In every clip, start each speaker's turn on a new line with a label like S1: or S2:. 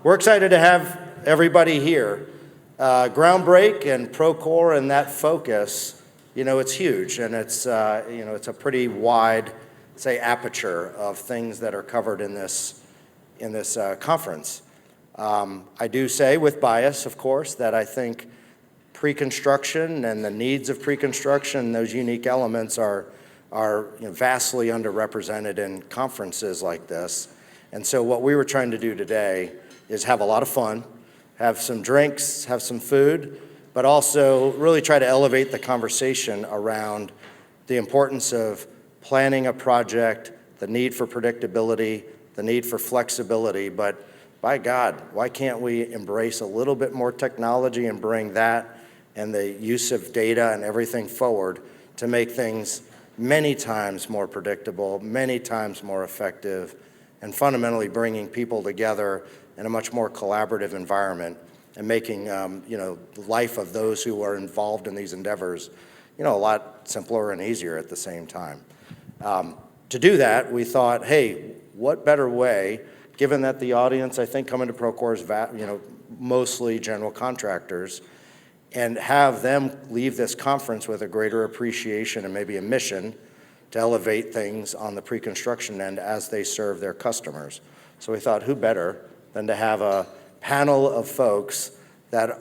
S1: we're excited to have everybody here. Groundbreak and Procore and that focus, it's huge, and it's a pretty wide, say, aperture of things that are covered in this conference. I do say, with bias, of course, that I think pre-construction and the needs of pre-construction, those unique elements are vastly underrepresented in conferences like this. And so what we were trying to do today is have a lot of fun, have some drinks, have some food, but also really try to elevate the conversation around the importance of planning a project, the need for predictability, the need for flexibility. But by God, why can't we embrace a little bit more technology and bring that and the use of data and everything forward to make things many times more predictable, many times more effective, and fundamentally bringing people together in a much more collaborative environment and making the life of those who are involved in these endeavors a lot simpler and easier at the same time. To do that, we thought, hey, what better way, given that the audience, I think, coming to Procore is mostly general contractors, and have them leave this conference with a greater appreciation and maybe a mission to elevate things on the pre-construction end as they serve their customers. So we thought, who better than to have a panel of folks that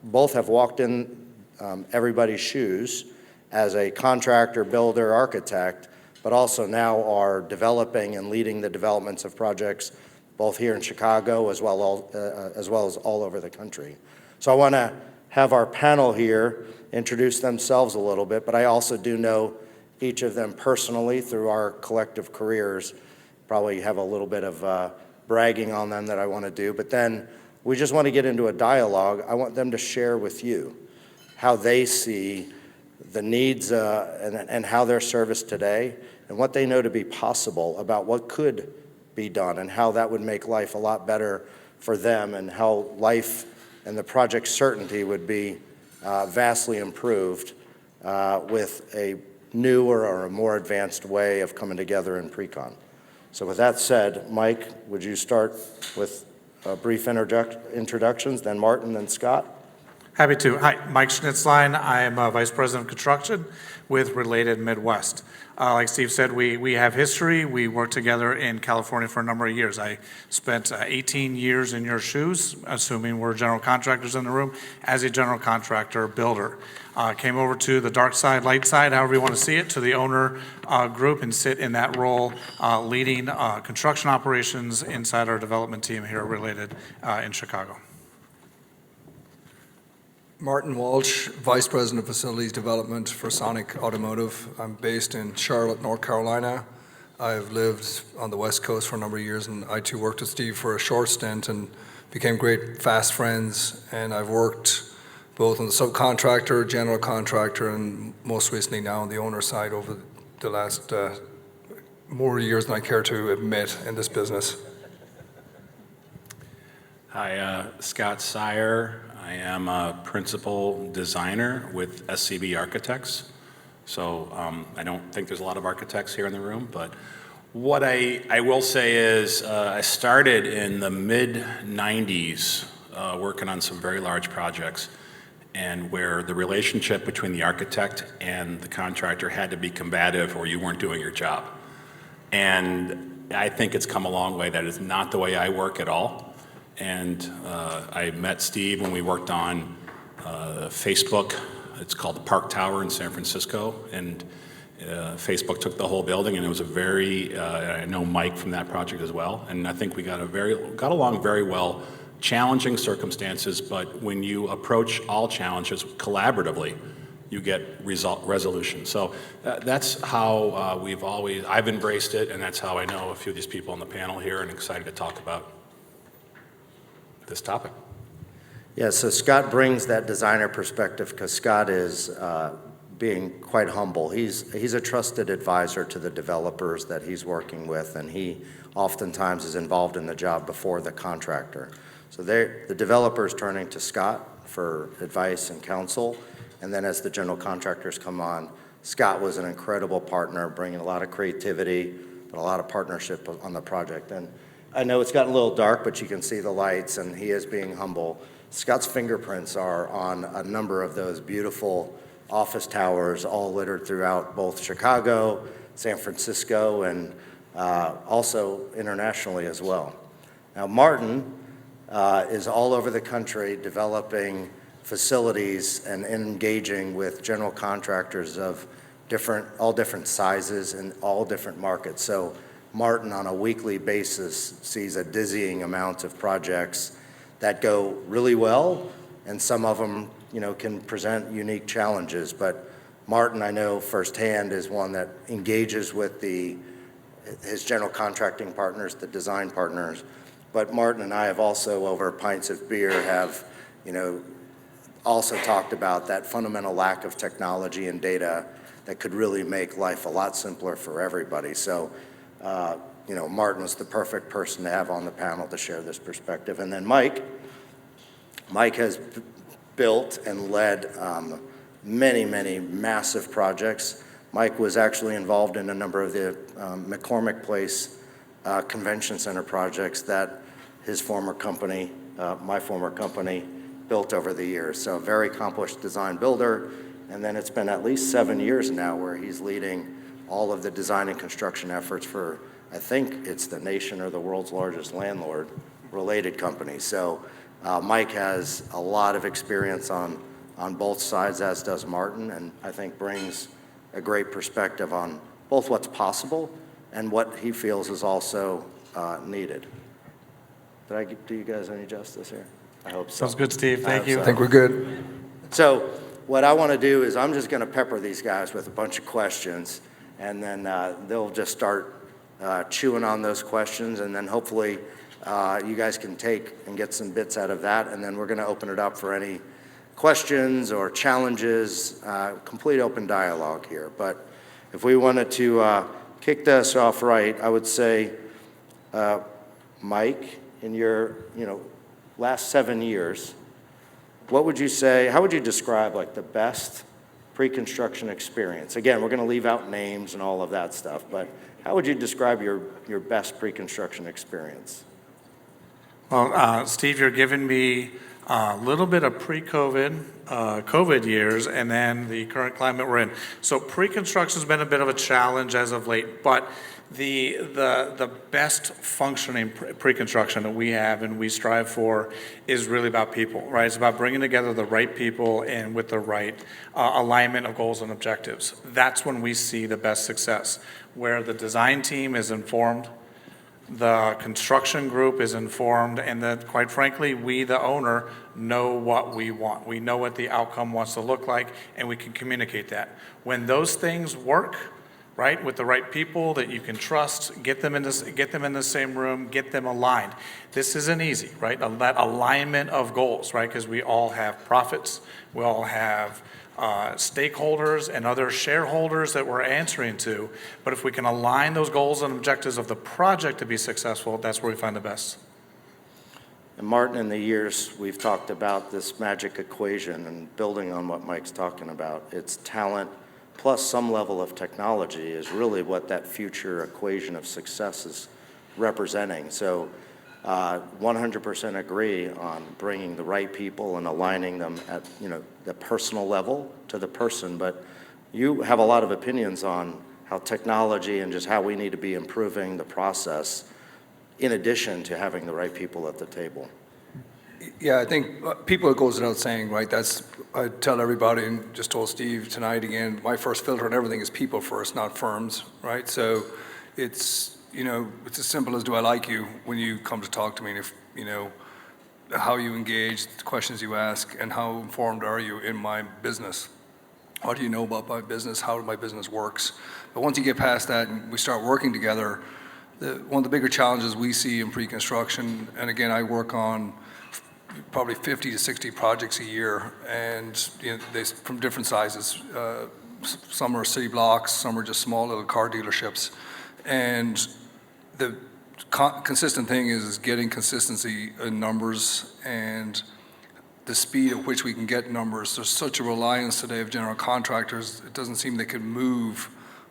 S1: both have walked in everybody's shoes as a contractor, builder, architect, but also now are developing and leading the developments of projects both here in Chicago as well as all over the country. So I want to have our panel here introduce themselves a little bit, but I also do know each of them personally through our collective careers. Probably have a little bit of bragging on them that I want to do, but then we just want to get into a dialogue. I want them to share with you how they see the needs and how they're serviced today and what they know to be possible about what could be done and how that would make life a lot better for them and how life and the project certainty would be vastly improved with a newer or a more advanced way of coming together in pre-con. So with that said, Mike, would you start with brief introductions, then Martin, then Scott?
S2: Happy to. Hi, Mike Schnizlein. I am Vice President of Construction with Related Midwest. Like Steve said, we have history. We worked together in California for a number of years. I spent 18 years in your shoes, assuming we're general contractors in the room, as a general contractor builder. Came over to the dark side, light side, however you want to see it, to the owner group and sit in that role, leading construction operations inside our development team here at Related in Chicago.
S3: Martin Walsh, Vice President of Facilities Development for Sonic Automotive. I'm based in Charlotte, North Carolina. I've lived on the West Coast for a number of years, and I too worked with Steve for a short stint and became great fast friends. And I've worked both on the subcontractor, general contractor, and most recently now on the owner side over the last more years than I care to admit in this business.
S4: Hi, Scott Seyer. I am a principal designer with SCB Architects. So I don't think there's a lot of architects here in the room, but what I will say is I started in the mid-90s working on some very large projects, and where the relationship between the architect and the contractor had to be combative or you weren't doing your job. And I think it's come a long way. That is not the way I work at all. And I met Steve when we worked on Facebook. It's called the Park Tower in San Francisco. And Facebook took the whole building, and it was a very, I know Mike from that project as well. And I think we got along very well. Challenging circumstances, but when you approach all challenges collaboratively, you get resolution. So that's how I've embraced it, and that's how I know a few of these people on the panel here and excited to talk about this topic.
S1: Yeah, so Scott brings that designer perspective because Scott is being quite humble. He's a trusted advisor to the developers that he's working with, and he oftentimes is involved in the job before the contractor. So the developer's turning to Scott for advice and counsel, and then as the general contractors come on, Scott was an incredible partner, bringing a lot of creativity, but a lot of partnership on the project. And I know it's gotten a little dark, but you can see the lights, and he is being humble. Scott's fingerprints are on a number of those beautiful office towers, all littered throughout both Chicago, San Francisco, and also internationally as well. Now, Martin is all over the country developing facilities and engaging with general contractors of all different sizes and all different markets. So Martin, on a weekly basis, sees a dizzying amount of projects that go really well, and some of them, can present unique challenges. But Martin, I know firsthand, is one that engages with his general contracting partners, the design partners. But Martin and I have also, over pints of beer, have, also talked about that fundamental lack of technology and data that could really make life a lot simpler for everybody. So, Martin was the perfect person to have on the panel to share this perspective. And then Mike has built and led many, many massive projects. Mike was actually involved in a number of the McCormick Place Convention Center projects that his former company, my former company, built over the years. So a very accomplished design builder. And then it's been at least 7 years now where he's leading all of the design and construction efforts for, I think it's the nation or the world's largest landlord-related company. So Mike has a lot of experience on both sides, as does Martin, and I think brings a great perspective on both what's possible and what he feels is also needed. Did I do you guys any justice here? I hope so.
S2: Sounds good, Steve. Thank you.
S3: I think we're good.
S1: So what I want to do is I'm just going to pepper these guys with a bunch of questions, and then they'll just start chewing on those questions, and then hopefully you guys can take and get some bits out of that, and then we're going to open it up for any questions or challenges, complete open dialogue here. But if we wanted to kick this off right, I would say, Mike, in your last 7 years, what would you say, how would you describe like the best pre-construction experience? Again, we're going to leave out names and all of that stuff, but how would you describe your best pre-construction experience?
S2: Well, Steve, you're giving me a little bit of pre-COVID, COVID years, and then the current climate we're in. So pre-construction has been a bit of a challenge as of late, but the best functioning pre-construction that we have and we strive for is really about people, right? It's about bringing together the right people and with the right alignment of goals and objectives. That's when we see the best success, where the design team is informed, the construction group is informed, and that, quite frankly, we, the owner, know what we want. We know what the outcome wants to look like, and we can communicate that. When those things work, right, with the right people that you can trust, get them in the same room, get them aligned. This isn't easy, right? That alignment of goals, right? Because we all have profits, we all have stakeholders and other shareholders that we're answering to. But if we can align those goals and objectives of the project to be successful, that's where we find the best.
S1: And Martin, in the years we've talked about this magic equation, and building on what Mike's talking about, it's talent plus some level of technology is really what that future equation of success is representing. So 100% agree on bringing the right people and aligning them at the personal level to the person, but you have a lot of opinions on how technology and just how we need to be improving the process in addition to having the right people at the table.
S3: Yeah, I think people, it goes without saying, right? I tell everybody, and just told Steve tonight again, my first filter on everything is people first, not firms, right? So it's as simple as, do I like you when you come to talk to me? And if, how you engage, the questions you ask, and how informed are you in my business? What do you know about my business? How my business works? But once you get past that and we start working together, one of the bigger challenges we see in pre-construction, and again, I work on probably 50 to 60 projects a year, and they from different sizes. Some are city blocks, some are just small little car dealerships. And the consistent thing is getting consistency in numbers and the speed at which we can get numbers. There's such a reliance today of general contractors, it doesn't seem they can move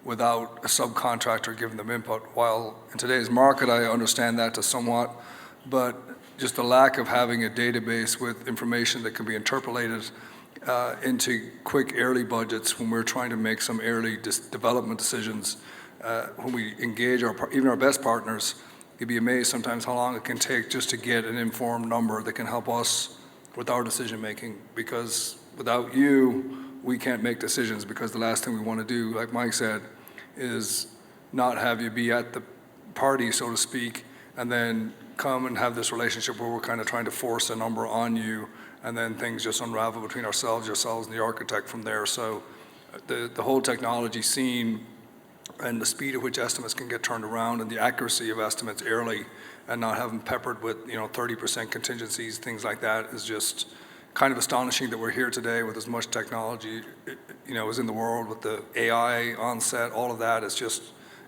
S3: without a subcontractor giving them input. While in today's market, I understand that to somewhat, but just the lack of having a database with information that can be interpolated into quick early budgets when we're trying to make some early development decisions, when we engage even our best partners, you'd be amazed sometimes how long it can take just to get an informed number that can help us with our decision making, because without you, we can't make decisions, because the last thing we want to do, like Mike said, is not have you be at the party, so to speak, and then come and have this relationship where we're kind of trying to force a number on you, and then things just unravel between yourselves and the architect from there. So the whole technology scene and the speed at which estimates can get turned around and the accuracy of estimates early and not have them peppered with 30% contingencies, things like that, is just kind of astonishing that we're here today with as much technology, as in the world, with the AI onset. All of that is just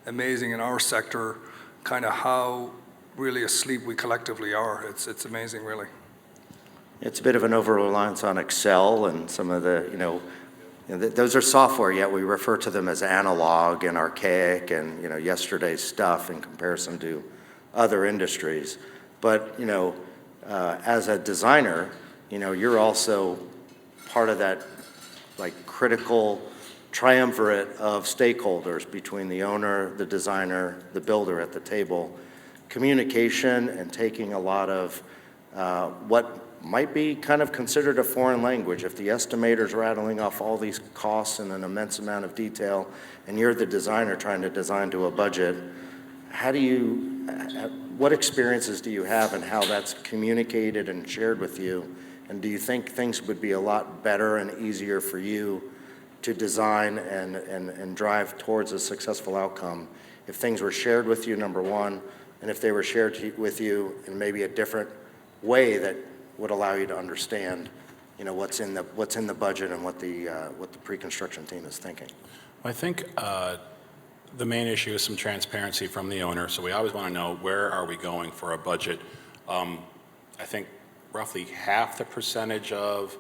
S3: amazing in our sector, kind of how really asleep we collectively are. It's amazing, really.
S1: It's a bit of an over-reliance on Excel and some of the, those are software, yet we refer to them as analog and archaic and, yesterday's stuff in comparison to other industries. But, as a designer, you're also part of that critical triumvirate of stakeholders between the owner, the designer, the builder at the table. Communication and taking a lot of what might be kind of considered a foreign language. If the estimator's rattling off all these costs in an immense amount of detail, and you're the designer trying to design to a budget, what experiences do you have and how that's communicated and shared with you? And do you think things would be a lot better and easier for you to design and drive towards a successful outcome if things were shared with you, number one, and if they were shared with you in maybe a different way that would allow you to understand, what's in the budget and what the pre-construction team is thinking?
S4: I think the main issue is some transparency from the owner. So we always want to know, where are we going for a budget? I think roughly half the percentage so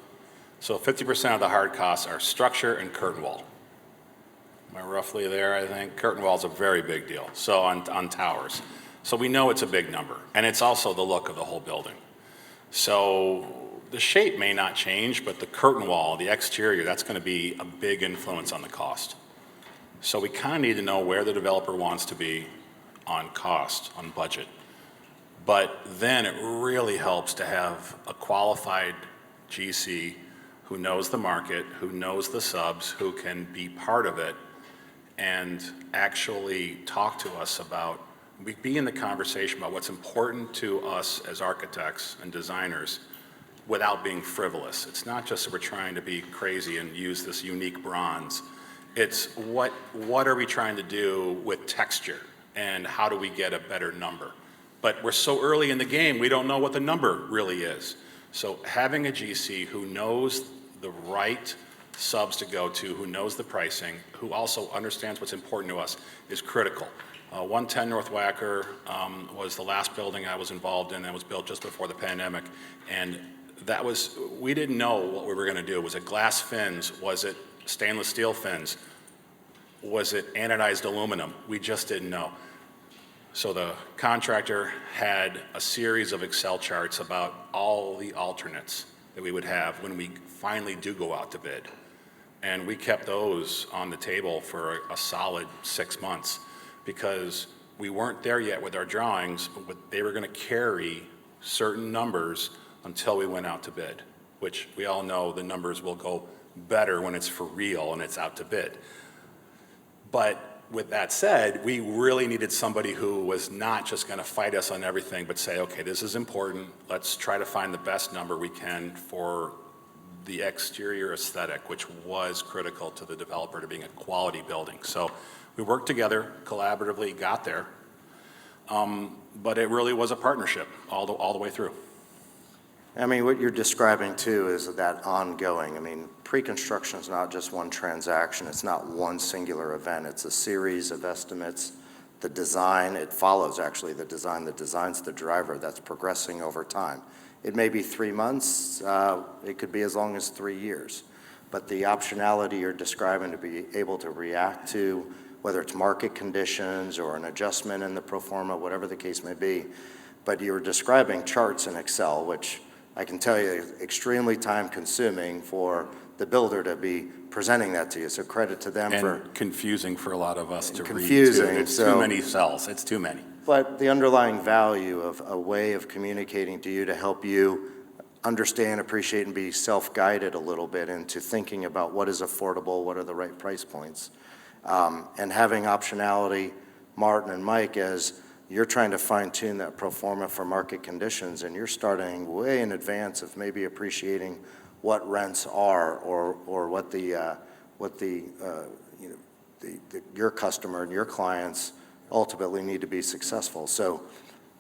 S4: 50% of the hard costs are structure and curtain wall. Am I roughly there? I think curtain wall is a very big deal. So on towers. So we know it's a big number, and it's also the look of the whole building. So the shape may not change, but the curtain wall, the exterior, that's going to be a big influence on the cost. So we kind of need to know where the developer wants to be on cost, on budget. But then it really helps to have a qualified GC who knows the market, who knows the subs, who can be part of it and actually talk to us about, be in the conversation about what's important to us as architects and designers without being frivolous. It's not just that we're trying to be crazy and use this unique bronze. It's what are we trying to do with texture and how do we get a better number? But we're so early in the game, we don't know what the number really is. So having a GC who knows the right subs to go to, who knows the pricing, who also understands what's important to us is critical. 110 North Wacker was the last building I was involved in that was built just before the pandemic. And we didn't know what we were gonna do. Was it glass fins? Was it stainless steel fins? Was it anodized aluminum? We just didn't know. So the contractor had a series of Excel charts about all the alternates that we would have when we finally do go out to bid. And we kept those on the table for a solid 6 months because we weren't there yet with our drawings, but they were going to carry certain numbers until we went out to bid, which we all know the numbers will go better when it's for real and it's out to bid. But with that said, we really needed somebody who was not just going to fight us on everything, but say, okay, this is important. Let's try to find the best number we can for the exterior aesthetic, which was critical to the developer to being a quality building. So we worked together, collaboratively, got there, but it really was a partnership all the way through.
S1: I mean, what you're describing too is that ongoing. I mean, pre-construction is not just one transaction. It's not one singular event. It's a series of estimates. The design, it follows actually the design. The design's the driver that's progressing over time. It may be 3 months. It could be as long as 3 years. But the optionality you're describing to be able to react to whether it's market conditions or an adjustment in the pro forma, whatever the case may be. But you're describing charts in Excel, which I can tell you is extremely time consuming for the builder to be presenting that to you. So credit to them for.
S4: And confusing for a lot of us to read, too.
S1: Confusing,
S4: It's
S1: so.
S4: too many cells, it's too many.
S1: But the underlying value of a way of communicating to you to help you understand, appreciate, and be self-guided a little bit into thinking about what is affordable, what are the right price points. And having optionality, Martin and Mike, as you're trying to fine-tune that pro forma for market conditions, and you're starting way in advance of maybe appreciating what rents are or what your customer and your clients ultimately need to be successful. So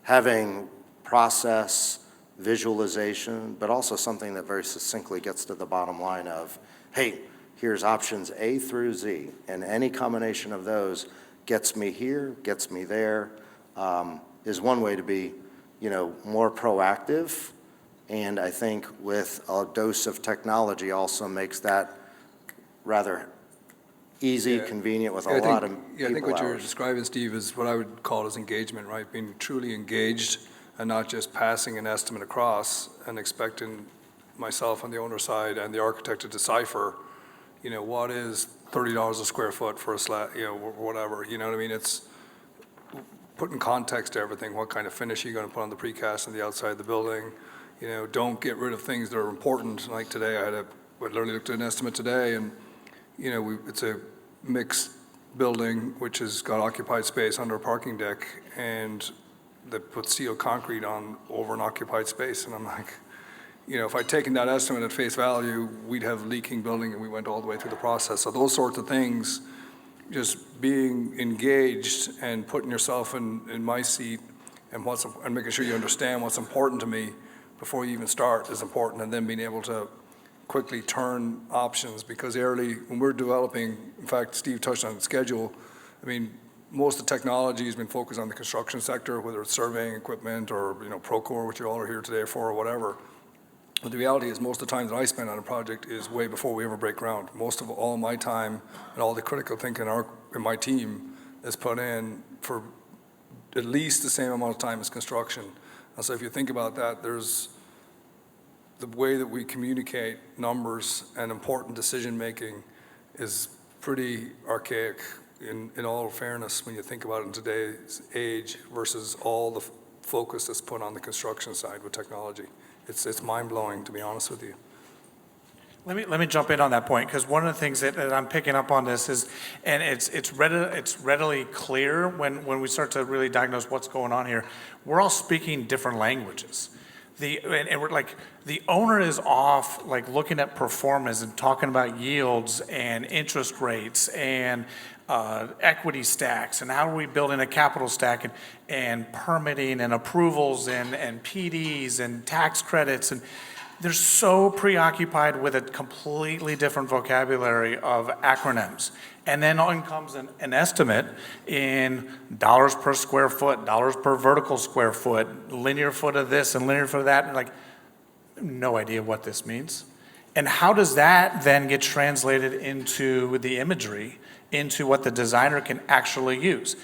S1: having process, visualization, but also something that very succinctly gets to the bottom line of, hey, here's options A through Z, and any combination of those gets me here, gets me there, is one way to be, more proactive. And I think with a dose of technology also makes that rather easy, convenient with a lot of people
S3: I think what you're
S1: hours.
S3: describing, Steve, is what I would call as engagement, right? Being truly engaged and not just passing an estimate across and expecting myself on the owner side and the architect to decipher, what is $30 a square foot for a slab, whatever, you know what I mean? It's putting context to everything. What kind of finish are you going to put on the precast on the outside of the building? Don't get rid of things that are important. Like today, I literally looked at an estimate today, and it's a mixed building which has got occupied space under a parking deck, and they put steel concrete on over an occupied space. And I'm like, if I'd taken that estimate at face value, we'd have a leaking building, and we went all the way through the process. So those sorts of things, just being engaged and putting yourself in my seat and making sure you understand what's important to me before you even start is important, and then being able to quickly turn options, because early, when we're developing, in fact, Steve touched on the schedule, most of the technology has been focused on the construction sector, whether it's surveying equipment or, Procore, which you all are here today for, or whatever. But the reality is most of the time that I spend on a project is way before we ever break ground. Most of all my time and all the critical thinking in my team is put in for at least the same amount of time as construction. And so if you think about that, there's the way that we communicate numbers and important decision-making is pretty archaic in all fairness when you think about it in today's age versus all the focus that's put on the construction side with technology. It's mind-blowing, to be honest with you.
S2: Let me jump in on that point, because one of the things that I'm picking up on this is, and it's readily clear when we start to really diagnose what's going on here, we're all speaking different languages. And we're like, the owner is off, like looking at performance and talking about yields and interest rates and equity stacks and how are we building a capital stack and permitting and approvals and PDs and tax credits, and they're so preoccupied with a completely different vocabulary of acronyms. And then on comes an estimate in dollars per square foot, dollars per vertical square foot, linear foot of this and linear foot of that, and like, no idea what this means. And how does that then get translated into the imagery, into what the designer can actually use?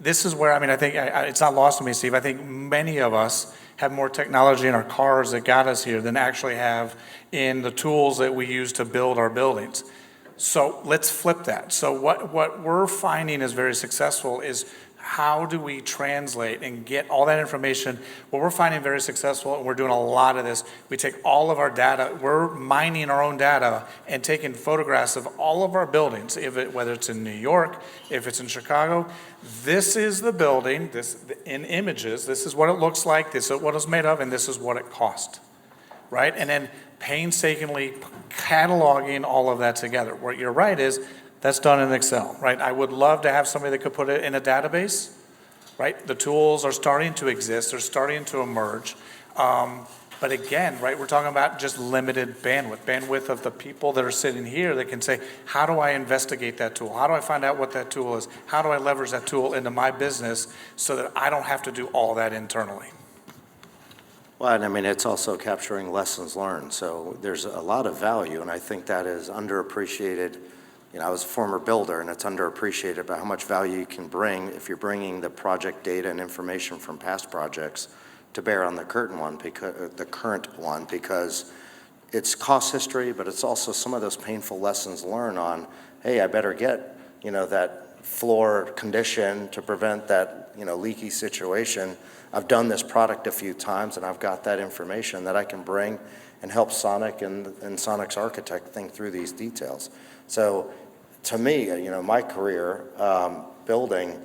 S2: This is where, I think it's not lost on me, Steve. I think many of us have more technology in our cars that got us here than actually have in the tools that we use to build our buildings. So let's flip that. So what we're finding is very successful is how do we translate and get all that information? What we're finding very successful, and we're doing a lot of this, we take all of our data, we're mining our own data and taking photographs of all of our buildings, whether it's in New York, if it's in Chicago. This is the building, this in images, this is what it looks like, this is what it's made of, and this is what it cost, right? And then painstakingly cataloging all of that together. What you're right is, that's done in Excel, right? I would love to have somebody that could put it in a database, right? The tools are starting to exist, they're starting to emerge. But again, right, we're talking about just limited bandwidth of the people that are sitting here that can say, how do I investigate that tool? How do I find out what that tool is? How do I leverage that tool into my business so that I don't have to do all that internally?
S1: Well, and it's also capturing lessons learned. So there's a lot of value, and I think that is underappreciated I was a former builder, and it's underappreciated about how much value you can bring if you're bringing the project data and information from past projects to bear on the current one, because it's cost history, but it's also some of those painful lessons learned on, hey, I better get, that floor condition to prevent that, leaky situation. I've done this product a few times, and I've got that information that I can bring and help Sonic and Sonic's architect think through these details. So to me, my career, building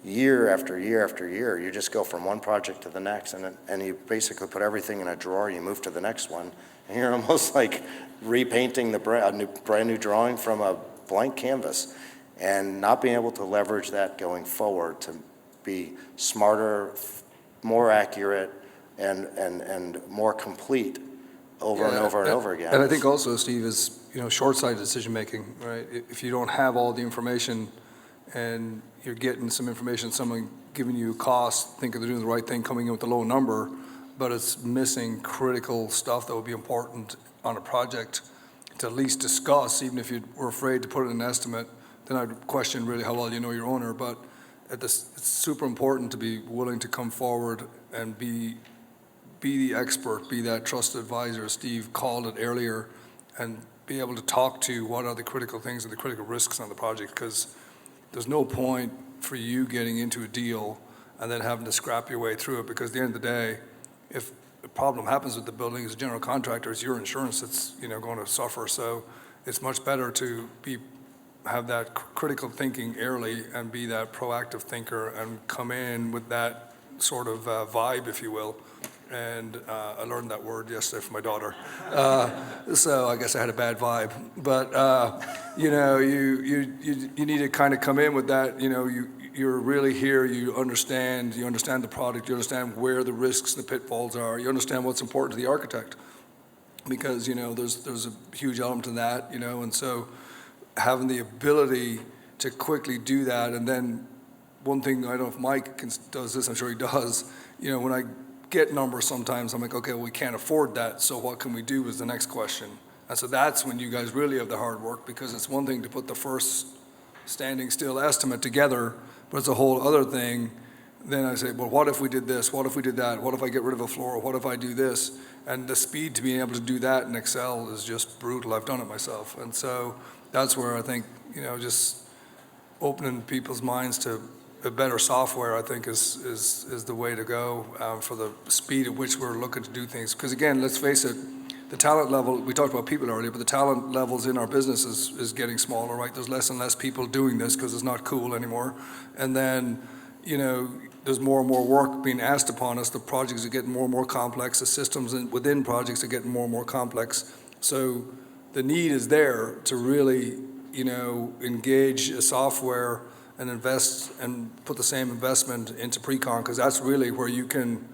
S1: year after year after year, you just go from one project to the next, and you basically put everything in a drawer, you move to the next one, and you're almost like repainting the brand new drawing from a blank canvas, and not being able to leverage that going forward to be smarter, more accurate, and more complete over and over and over again.
S3: And I think also, Steve, is, short-sighted decision-making, right? If you don't have all the information and you're getting some information, someone giving you a cost, thinking they're doing the right thing, coming in with a low number, but it's missing critical stuff that would be important on a project to at least discuss, even if you were afraid to put in an estimate, then I'd question really how well you know your owner. But it's super important to be willing to come forward and be the expert, be that trusted advisor, Steve called it earlier, and be able to talk to what are the critical things and the critical risks on the project, because there's no point for you getting into a deal and then having to scrap your way through it, because at the end of the day, if a problem happens with the building as a general contractor, it's your insurance that's going to suffer. So it's much better to have that critical thinking early and be that proactive thinker and come in with that sort of vibe, if you will. And I learned that word yesterday from my daughter. So I guess I had a bad vibe. But, you need to kind of come in with that, you're really here, you understand the product, you understand where the risks, the pitfalls are, you understand what's important to the architect. Because, there's a huge element to that, and so having the ability to quickly do that. And then one thing, I don't know if Mike does this, I'm sure he does, when I get numbers sometimes, I'm like, okay, well, we can't afford that, so what can we do is the next question. And so that's when you guys really have the hard work, because it's one thing to put the first standing still estimate together, but it's a whole other thing. Then I say, well, what if we did this? What if we did that? What if I get rid of a floor? What if I do this? And the speed to being able to do that in Excel is just brutal. I've done it myself. And so that's where I think, just opening people's minds to a better software, I think, is the way to go for the speed at which we're looking to do things. Because again, let's face it, the talent level, we talked about people earlier, but the talent levels in our business is getting smaller, right? There's less and less people doing this because it's not cool anymore. And then, there's more and more work being asked upon us. The projects are getting more and more complex. The systems within projects are getting more and more complex. So the need is there to really, engage a software and invest and put the same investment into pre-con, because that's really where you can,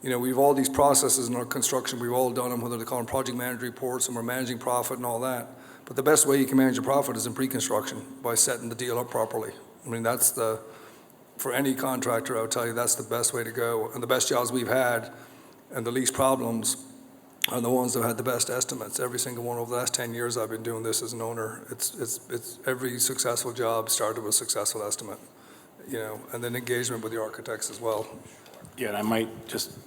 S3: we've all these processes in our construction, we've all done them, whether they call them project manager reports, and we're managing profit and all that. But the best way you can manage your profit is in pre-construction, by setting the deal up properly. I mean, for any contractor, I would tell you that's the best way to go. And the best jobs we've had and the least problems are the ones that had the best estimates. Every single one over the last 10 years I've been doing this as an owner. It's every successful job started with a successful estimate, and then engagement with the architects as well.
S4: Yeah, and I might just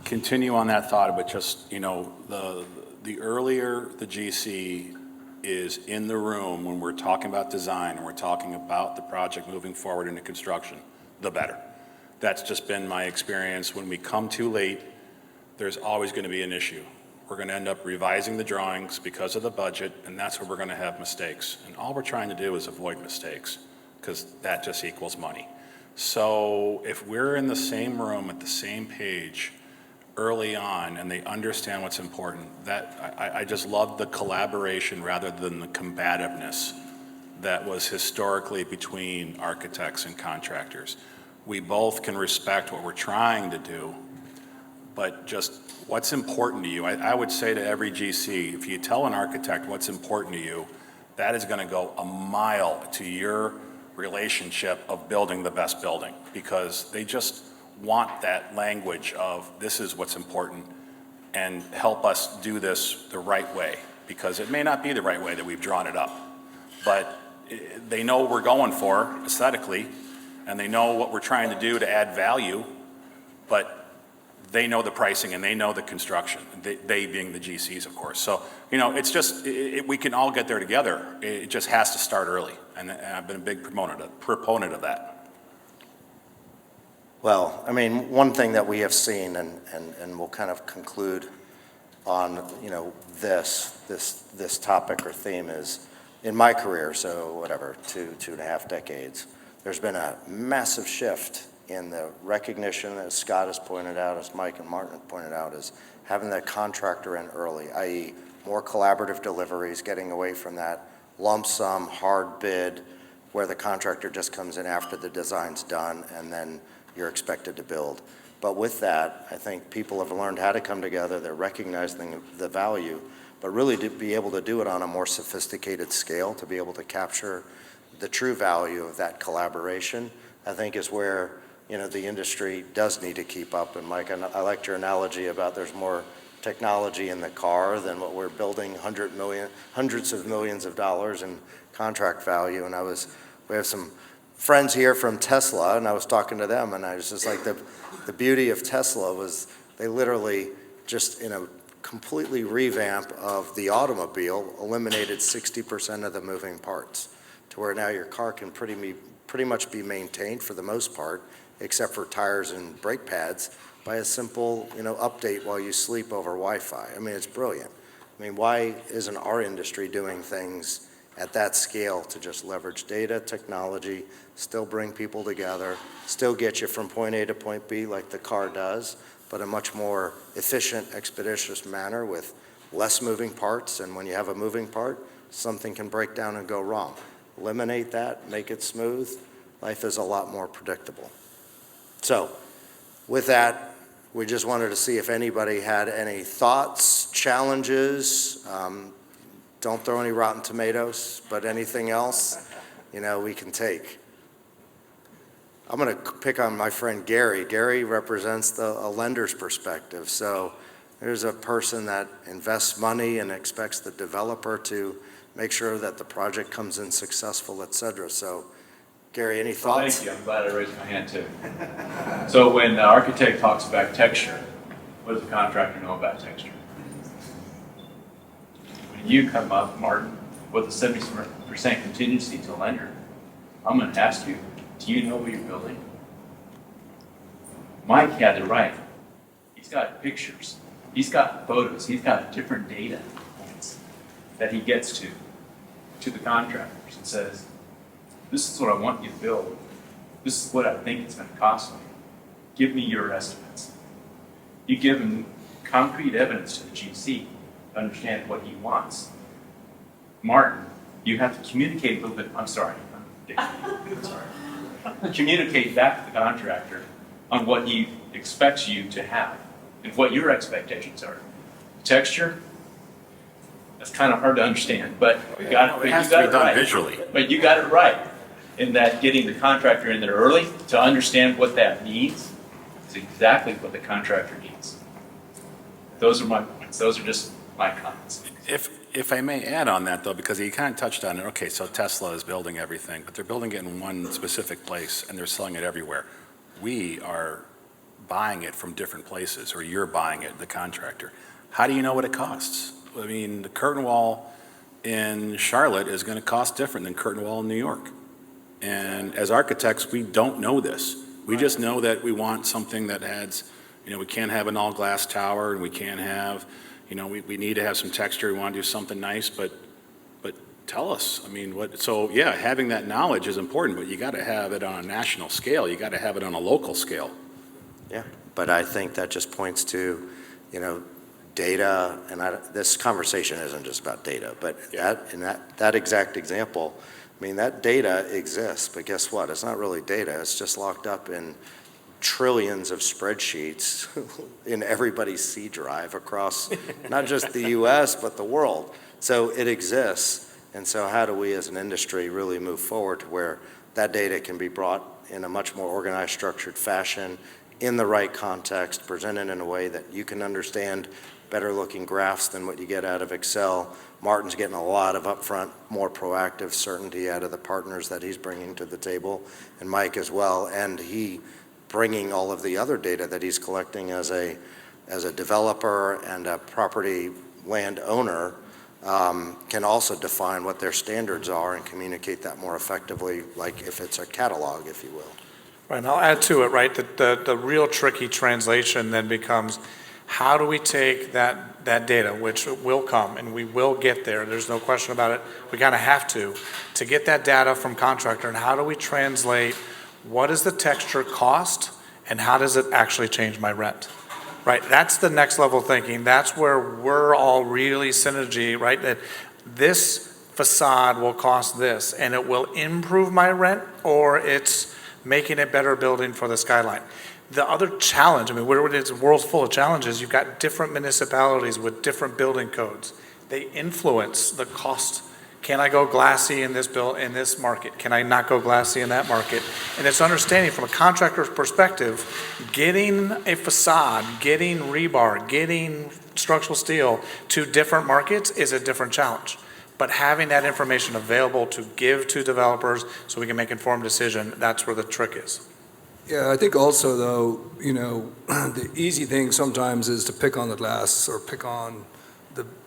S4: continue on that thought, but just, the earlier the GC is in the room when we're talking about design and we're talking about the project moving forward into construction, the better. That's just been my experience. When we come too late, there's always going to be an issue. We're going to end up revising the drawings because of the budget, and that's where we're going to have mistakes. And all we're trying to do is avoid mistakes, because that just equals money. So if we're in the same room at the same page early on and they understand what's important, that I just love the collaboration rather than the combativeness that was historically between architects and contractors. We both can respect what we're trying to do, but just what's important to you. I would say to every GC, if you tell an architect what's important to you, that is going to go a mile to your relationship of building the best building, because they just want that language of this is what's important, and help us do this the right way, because it may not be the right way that we've drawn it up, but they know what we're going for aesthetically, and they know what we're trying to do to add value, but they know the pricing and they know the construction, they being the GCs, of course. So, it's just, we can all get there together. It just has to start early, and I've been a big proponent of that.
S1: Well, I mean, one thing that we have seen, and we'll kind of conclude on, this topic or theme is, in my career, so whatever, 2.5 decades, there's been a massive shift in the recognition, as Scott has pointed out, as Mike and Martin have pointed out, is having that contractor in early, i.e. more collaborative deliveries, getting away from that lump sum, hard bid, where the contractor just comes in after the design's done and then you're expected to build. But with that, I think people have learned how to come together, they're recognizing the value, but really to be able to do it on a more sophisticated scale, to be able to capture the true value of that collaboration, I think is where the industry does need to keep up. And Mike, I liked your analogy about there's more technology in the car than what we're building, hundreds of millions of dollars in contract value. And we have some friends here from Tesla, and I was talking to them, and I was just like, the beauty of Tesla was they literally just in a completely revamp of the automobile eliminated 60% of the moving parts, to where now your car can pretty much be maintained for the most part, except for tires and brake pads, by a simple, update while you sleep over Wi-Fi. I mean, it's brilliant. I mean, why isn't our industry doing things at that scale to just leverage data, technology, still bring people together, still get you from point A to point B like the car does, but a much more efficient, expeditious manner with less moving parts. And when you have a moving part, something can break down and go wrong. Eliminate that, make it smooth. Life is a lot more predictable. So with that, we just wanted to see if anybody had any thoughts, challenges. Don't throw any rotten tomatoes, but anything else, we can take. I'm going to pick on my friend Gary. Gary represents a lender's perspective. So there's a person that invests money and expects the developer to make sure that the project comes in successful, et cetera. So Gary, any thoughts?
S5: Thank you. I'm glad I raised my hand too. So when the architect talks about texture, what does the contractor know about texture? When you come up, Martin, with a 70% contingency to lender, I'm going to ask you, do you know what you're building? Mike had it right. He's got pictures. He's got photos. He's got different data points that he gets to the contractors and says, this is what I want you to build. This is what I think it's going to cost me. Give me your estimates. You give him concrete evidence to the GC to understand what he wants. Martin, you have to communicate a little bit. I'm sorry. I'm sorry. Communicate back to the contractor on what he expects you to have and what your expectations are. Texture, that's kind of hard to understand, but you got it right.
S4: Visually.
S5: But you got it right in that getting the contractor in there early to understand what that means is exactly what the contractor needs. Those are my points. Those are just my comments.
S4: If I may add on that, though, because you kind of touched on it. Okay, so Tesla is building everything, but they're building it in one specific place, and they're selling it everywhere. We are buying it from different places, or you're buying it, the contractor. How do you know what it costs? I mean, the curtain wall in Charlotte is going to cost different than curtain wall in New York. And as architects, we don't know this. We just know that we want something that adds, we can't have an all-glass tower, and we can't have, we need to have some texture. We want to do something nice, but tell us. I mean, having that knowledge is important, but you got to have it on a national scale. You got to have it on a local scale.
S1: Yeah, but I think that just points to, data, and this conversation isn't just about data, but that exact example, I mean, that data exists, but guess what? It's not really data. It's just locked up in trillions of spreadsheets in everybody's C drive across not just the US, but the world. So it exists. And so how do we as an industry really move forward to where that data can be brought in a much more organized, structured fashion, in the right context, presented in a way that you can understand better looking graphs than what you get out of Excel. Martin's getting a lot of upfront, more proactive certainty out of the partners that he's bringing to the table, and Mike as well, and he bringing all of the other data that he's collecting as a developer and a property land owner, can also define what their standards are and communicate that more effectively, like if it's a catalog, if you will.
S2: Right, and I'll add to it, right, that the real tricky translation then becomes, how do we take that data, which will come, and we will get there, there's no question about it, we kind of have to get that data from contractor, and how do we translate what is the texture cost, and how does it actually change my rent? Right, that's the next level thinking. That's where we're all really synergy, right? That this facade will cost this, and it will improve my rent, or it's making a better building for the skyline. The other challenge, I mean, it's a world's full of challenges. You've got different municipalities with different building codes. They influence the cost. Can I go glassy in this market? Can I not go glassy in that market? And it's understanding from a contractor's perspective, getting a facade, getting rebar, getting structural steel to different markets is a different challenge. But having that information available to give to developers so we can make informed decision, that's where the trick is.
S3: Yeah, I think also though, you know, the easy thing sometimes is to pick on the glass or pick on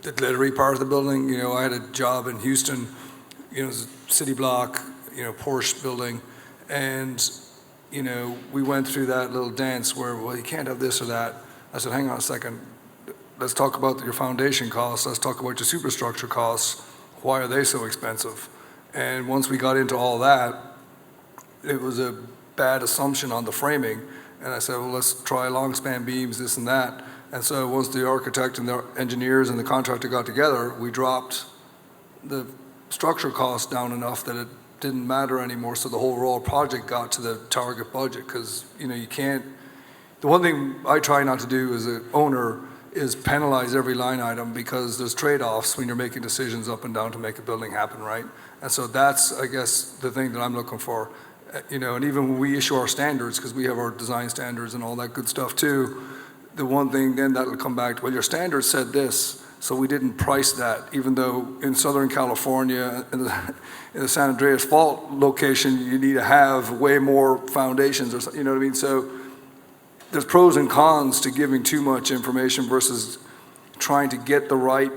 S3: the glittery part of the building. You know, I had a job in Houston, you know, it was a city block, you know, Porsche building, and, you know, we went through that little dance where, well, you can't have this or that. I said, hang on a second, let's talk about your foundation costs, let's talk about your superstructure costs, why are they so expensive? And once we got into all that, it was a bad assumption on the framing, and I said, well, let's try long span beams, this and that. And so once the architect and the engineers and the contractor got together, we dropped the structure cost down enough that it didn't matter anymore. So the whole overall project got to the target budget, because, you know, you can't, the one thing I try not to do as an owner is penalize every line item, because there's trade-offs when you're making decisions up and down to make a building happen, right? And so that's, I guess, the thing that I'm looking for. You know, and even when we issue our standards, because we have our design standards and all that good stuff too, the one thing then that'll come back to, well, your standard said this, so we didn't price that, even though in Southern California, in the San Andreas Fault location, you need to have way more foundations, or something, you know what I mean? So there's pros and cons to giving too much information versus trying to get the right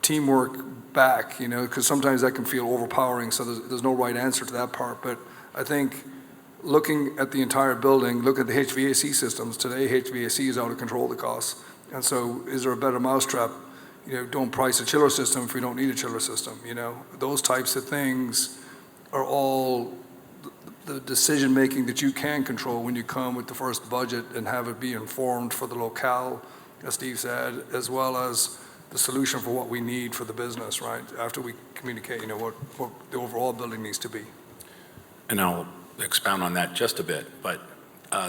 S3: teamwork back, you know, because sometimes that can feel overpowering, so there's no right answer to that part. But I think looking at the entire building, look at the HVAC systems. Today, HVAC is out of control, the costs. And so is there a better mousetrap? You know, don't price a chiller system if we don't need a chiller system, you know? Those types of things are all the decision-making that you can control when you come with the first budget and have it be informed for the locale, as Steve said, as well as the solution for what we need for the business, right? After we communicate, you know, what the overall building needs to be.
S4: And I'll expound on that just a bit, but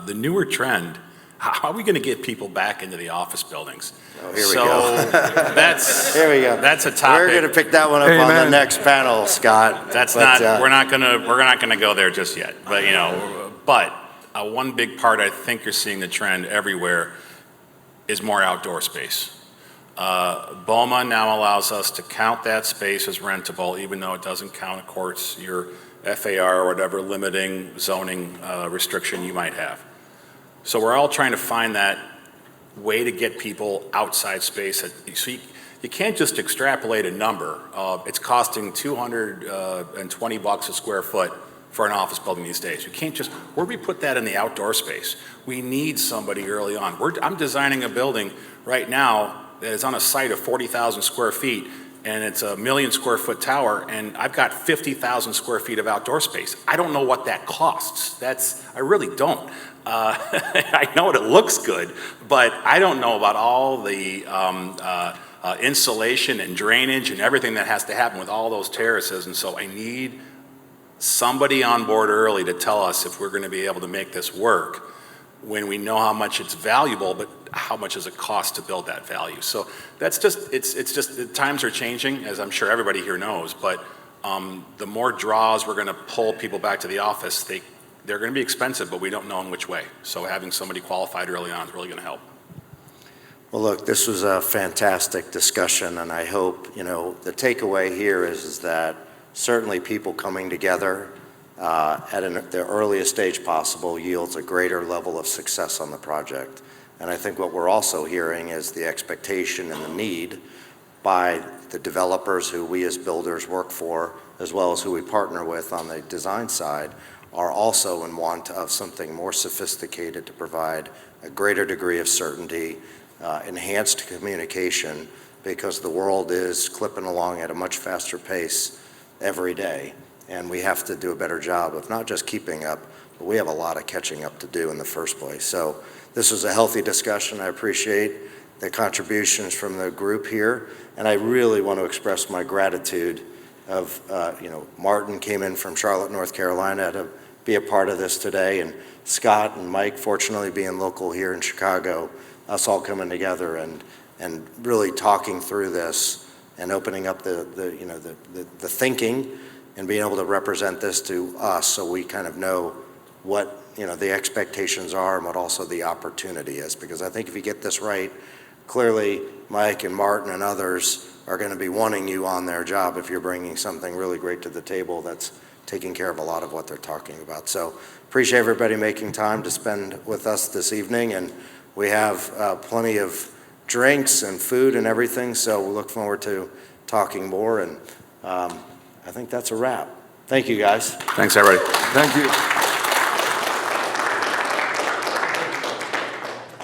S4: the newer trend, how are we going to get people back into the office buildings?
S1: Oh, here we go.
S4: Here
S1: we go.
S4: That's a topic.
S1: We're going to pick that one up on the next panel, Scott.
S4: That's we're not going to go there just yet. But you know, one big part I think you're seeing the trend everywhere is more outdoor space. BOMA now allows us to count that space as rentable, even though it doesn't count, of course, your FAR or whatever limiting zoning restriction you might have. So we're all trying to find that way to get people outside space. So you can't just extrapolate a number. It's costing $220 a square foot for an office building these days. You can't just, where do we put that in the outdoor space? We need somebody early on. I'm designing a building right now that is on a site of 40,000 square feet, and it's a 1 million square foot tower, and I've got 50,000 square feet of outdoor space. I don't know what that costs. I really don't. I know it looks good, but I don't know about all the insulation and drainage and everything that has to happen with all those terraces, and so I need somebody on board early to tell us if we're going to be able to make this work when we know how much it's valuable, but how much does it cost to build that value? So that's just, it's just, the times are changing, as I'm sure everybody here knows, but the more draws we're gonna pull people back to the office, they're gonna be expensive, but we don't know in which way. So having somebody qualified early on is really gonna help.
S1: Well, look, this was a fantastic discussion, and I hope, the takeaway here is that certainly people coming together at the earliest stage possible yields a greater level of success on the project. And I think what we're also hearing is the expectation and the need by the developers who we as builders work for, as well as who we partner with on the design side, are also in want of something more sophisticated to provide a greater degree of certainty, enhanced communication, because the world is clipping along at a much faster pace every day. And we have to do a better job of not just keeping up, but we have a lot of catching up to do in the first place. So this was a healthy discussion. I appreciate the contributions from the group here. And I really want to express my gratitude of, Martin came in from Charlotte, North Carolina to be a part of this today. And Scott and Mike, fortunately being local here in Chicago, us all coming together and really talking through this and opening up the thinking and being able to represent this to us so we kind of know what, the expectations are and what also the opportunity is. Because I think if you get this right, clearly Mike and Martin and others are going to be wanting you on their job if you're bringing something really great to the table that's taking care of a lot of what they're talking about. So appreciate everybody making time to spend with us this evening, and we have plenty of drinks and food and everything, so we'll look forward to talking more, and I think that's a wrap. Thank you, guys.
S4: Thanks, everybody.
S6: Thank you.